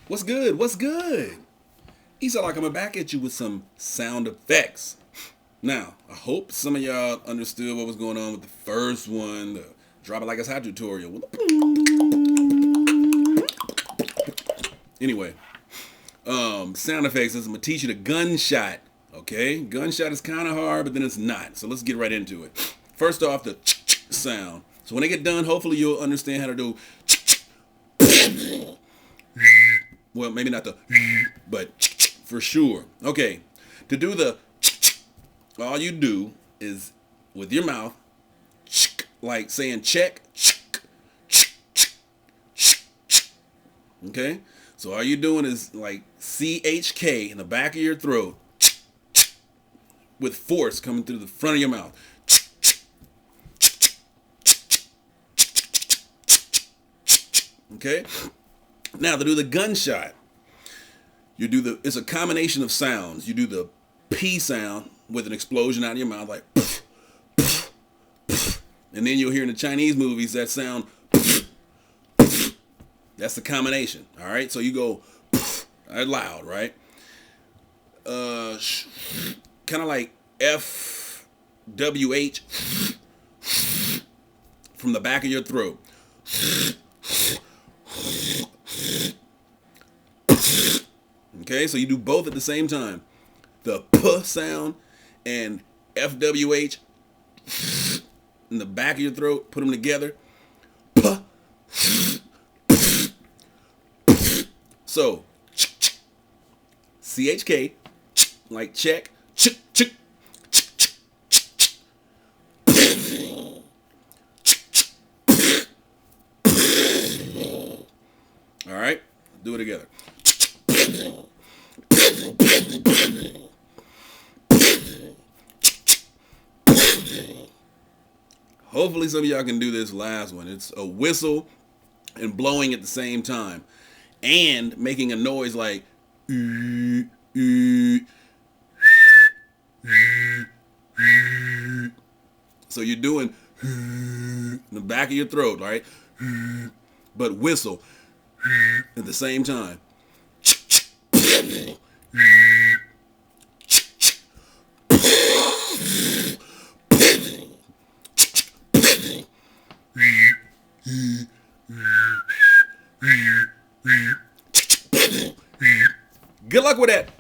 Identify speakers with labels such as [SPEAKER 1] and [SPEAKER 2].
[SPEAKER 1] What's good? What's good? Esalaah coming back at you with some sound effects. Now, I hope some of y'all understood what was going on with the first one, the drop it like it's hot tutorial. Anyway, sound effects is I'm gonna teach you the gunshot. Okay, gunshot is kind of hard, but then it's not. So let's get right into it. First off, the sound. So when they get done, hopefully you'll understand how to do. Well, maybe not the, but for sure. Okay, to do the, all you do is with your mouth, like saying check. Okay, so all you're doing is like CHK in the back of your throat with force coming through the front of your mouth. Okay, now to do the gunshot, it's a combination of sounds. You do the P sound with an explosion out of your mouth, like, and then you'll hear in the Chinese movies that sound. That's the combination. All right, so you go loud, right? Kind of like FWH from the back of your throat. Okay, so you do both at the same time. The P sound and FWH in the back of your throat, put them together. P. So, CHK, like check, all right, do it together. Hopefully some of y'all can do this last one. It's a whistle and blowing at the same time and making a noise like so you're doing in the back of your throat, right? But whistle at the same time. Good luck with that.